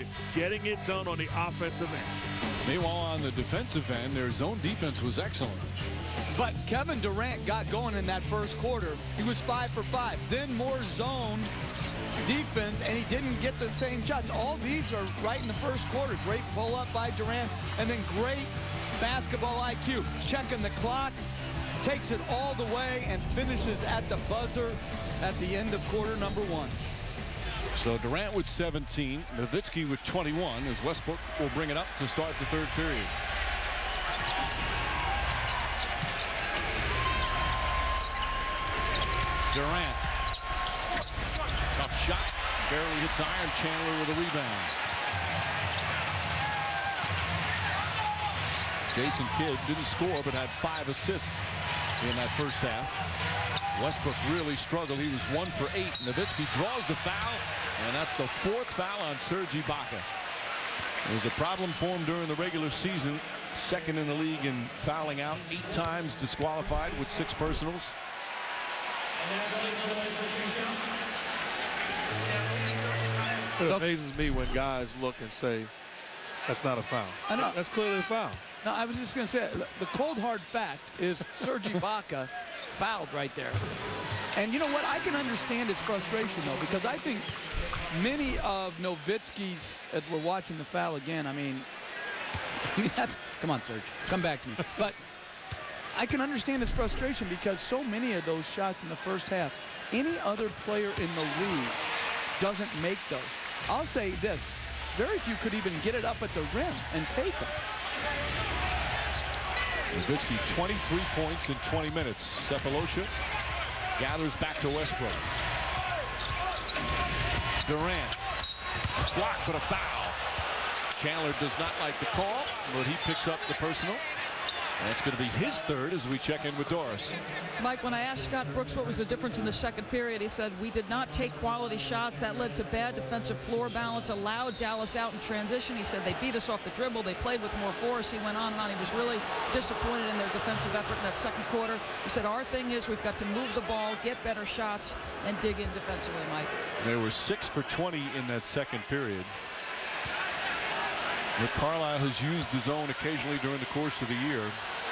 bucket, getting it done on the offensive end. Meanwhile, on the defensive end, their zone defense was excellent. But Kevin Durant got going in that first quarter. He was 5 for 5. Then more zone defense, and he didn't get the same shots. All these are right in the first quarter. Great pull-up by Durant, and then great basketball IQ. Checking the clock, takes it all the way, and finishes at the buzzer at the end of quarter number 1. So Durant with 17, Nowitzki with 21, as Westbrook will bring it up to start the third period. Durant. Tough shot. Barely hits iron. Chandler with a rebound. Jason Kidd didn't score but had 5 assists in that first half. Westbrook really struggled. He was 1 for 8. Nowitzki draws the foul, and that's the 4th foul on Serge Ibaka. It was a problem for him during the regular season. 2nd in the league in fouling out, 8 times disqualified with 6 personals. It amazes me when guys look and say, that's not a foul. I know. That's clearly a foul. No, I was just going to say, the cold hard fact is Serge Ibaka fouled right there. And you know what? I can understand his frustration, though, because I think many of Nowitzki's, as we're watching the foul again, I mean that's, come on, Serge, come back to me. But I can understand his frustration because so many of those shots in the first half, any other player in the league doesn't make those. I'll say this, very few could even get it up at the rim and take them. Nowitzki 23 points in 20 minutes. Sefolosha gathers back to Westbrook. Durant blocked, but a foul. Chandler does not like the call, but he picks up the personal. That's going to be his 3rd as we check in with Doris. Mike, when I asked Scott Brooks what was the difference in the second period, he said we did not take quality shots. That led to bad defensive floor balance, allowed Dallas out in transition. He said they beat us off the dribble. They played with more force. He went on and on. He was really disappointed in their defensive effort in that second quarter. He said our thing is we've got to move the ball, get better shots, and dig in defensively, Mike. They were 6 for 20 in that second period. Rick Carlisle has used the zone occasionally during the course of the year.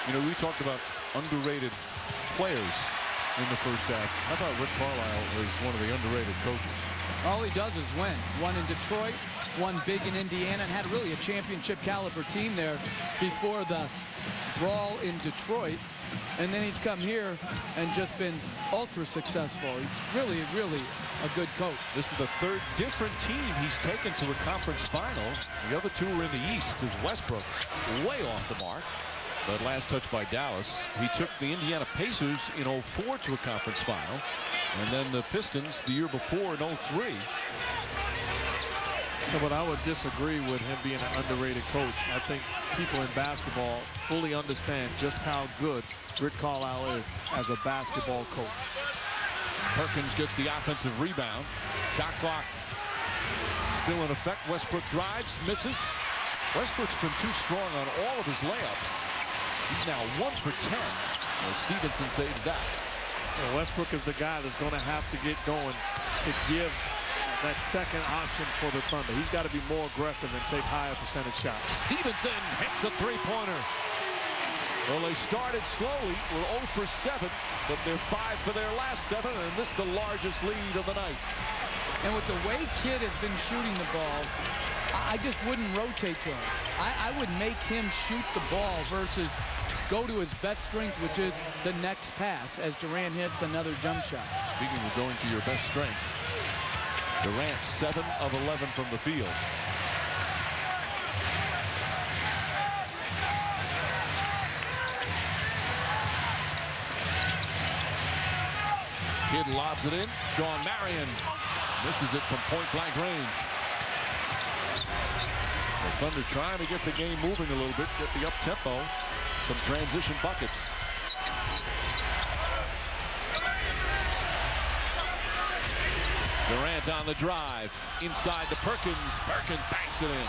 You know, we talked about underrated players in the first half. I thought Rick Carlisle was one of the underrated coaches. All he does is win. Won in Detroit, won big in Indiana, and had really a championship caliber team there before the brawl in Detroit. And then he's come here and just been ultra successful. He's really, really a good coach. This is the 3rd different team he's taken to a conference final. The other 2 were in the East, as Westbrook way off the mark. But last touch by Dallas. He took the Indiana Pacers in 04 to a conference final. And then the Pistons the year before in 03. Yeah, but I would disagree with him being an underrated coach. I think people in basketball fully understand just how good Rick Carlisle is as a basketball coach. Perkins gets the offensive rebound. Shot clock still in effect. Westbrook drives, misses. Westbrook's been too strong on all of his layups. He's now 1 for 10. Well, Stevenson saves that. Well, Westbrook is the guy that's going to have to get going to give that second option for the Thunder. He's got to be more aggressive and take higher percentage shots. Stevenson hits a 3-pointer. Well, they started slowly. We're 0 for 7, but they're 5 for their last 7, and this is the largest lead of the night. And with the way Kidd has been shooting the ball, I just wouldn't rotate to him. I would make him shoot the ball versus go to his best strength, which is the next pass, as Durant hits another jump shot. Speaking of going to your best strength, Durant 7 of 11 from the field. Kidd lobs it in. Sean Marion misses it from point-blank range. The Thunder trying to get the game moving a little bit, get the up-tempo, some transition buckets. Durant on the drive, inside to Perkins. Perkins banks it in.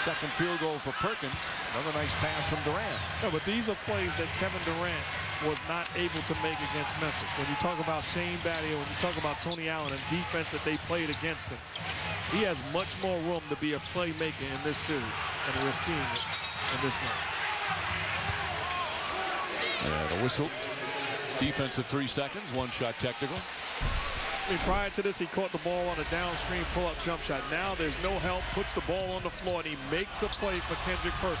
Second field goal for Perkins. Another nice pass from Durant. Yeah, but these are plays that Kevin Durant was not able to make against Memphis. When you talk about Shane Battier, when you talk about Tony Allen and defense that they played against him, he has much more room to be a playmaker in this series, and we're seeing it in this game. And a whistle. Defensive 3 seconds, 1 shot technical. I mean, prior to this, he caught the ball on a downstream pull-up jump shot. Now there's no help, puts the ball on the floor, and he makes a play for Kendrick Perkins.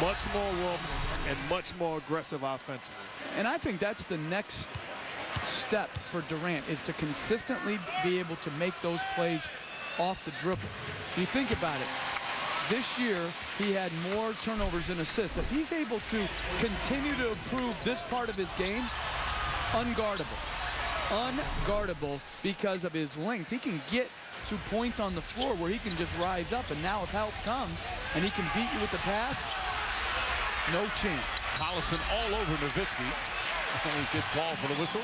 Much more room and much more aggressive offensively. And I think that's the next step for Durant, is to consistently be able to make those plays off the dribble. You think about it. This year, he had more turnovers than assists. If he's able to continue to improve this part of his game, unguardable. Unguardable because of his length. He can get to points on the floor where he can just rise up, and now if help comes and he can beat you with the pass, no chance. Collison all over Nowitzki. He gets called for the whistle.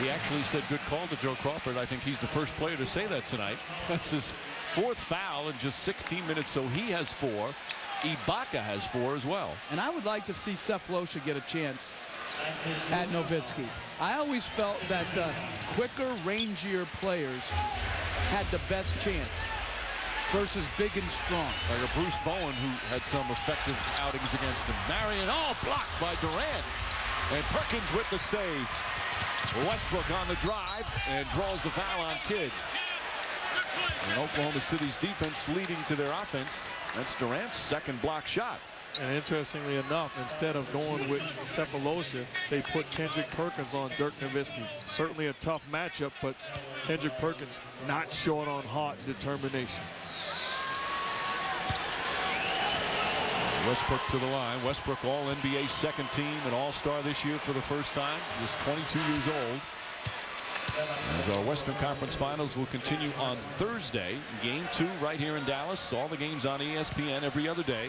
He actually said good call to Joe Crawford. I think he's the first player to say that tonight. That's his 4th foul in just 16 minutes, so he has 4. Ibaka has 4 as well. And I would like to see Sefolosha get a chance at Nowitzki. I always felt that the quicker, rangier players had the best chance versus big and strong. Like a Bruce Bowen, who had some effective outings against him. Marion, all blocked by Durant. And Perkins with the save. Westbrook on the drive and draws the foul on Kidd. And Oklahoma City's defense leading to their offense. That's Durant's 2nd block shot. And interestingly enough, instead of going with Sefolosha, they put Kendrick Perkins on Dirk Nowitzki. Certainly a tough matchup, but Kendrick Perkins not short on heart and determination. Westbrook to the line. Westbrook all-NBA 2nd team and all-star this year for the first time. He's 22 years old. As our Western Conference Finals will continue on Thursday. Game 2 right here in Dallas. All the games on ESPN every other day.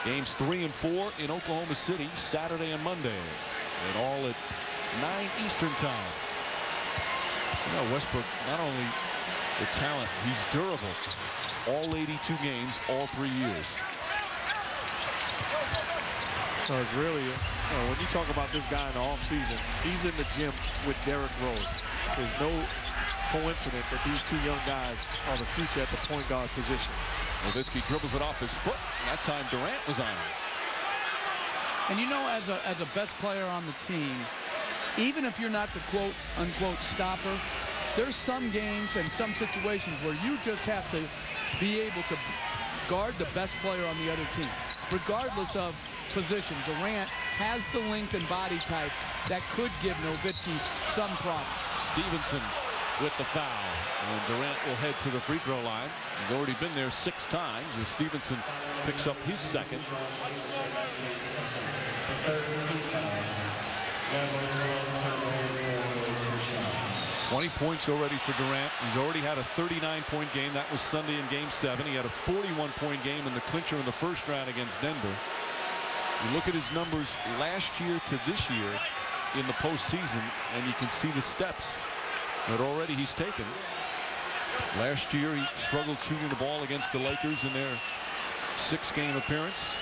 Games 3 and 4 in Oklahoma City Saturday and Monday. And all at 9 Eastern time. You know, Westbrook, not only the talent, he's durable. All 82 games, all 3 years. So it's really, when you talk about this guy in the offseason, he's in the gym with Derrick Rose. There's no coincidence that these 2 young guys are the future at the point guard position. Nowitzki dribbles it off his foot. And that time Durant was on him. And you know, as a best player on the team, even if you're not the quote-unquote stopper, there's some games and some situations where you just have to be able to guard the best player on the other team. Regardless of position, Durant has the length and body type that could give Nowitzki some problem. Stevenson with the foul. And Durant will head to the free throw line. He's already been there 6 times as Stevenson picks up his 2nd. $20 points already for Durant. He's already had a 39-point game. That was Sunday in Game 7. He had a 41-point game in the clincher in the first round against Denver. You look at his numbers last year to this year in the postseason, and you can see the steps that already he's taken. Last year, he struggled shooting the ball against the Lakers in their 6-game appearance.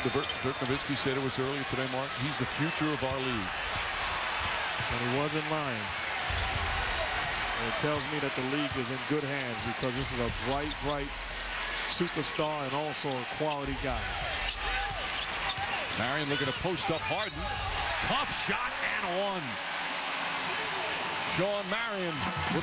Dirk Nowitzki said it was earlier today, Mark. He's the future of our league. And he wasn't lying. And it tells me that the league is in good hands because this is a bright superstar and also a quality guy. Marion looking to post up Harden. Tough shot and 1. Sean Marion with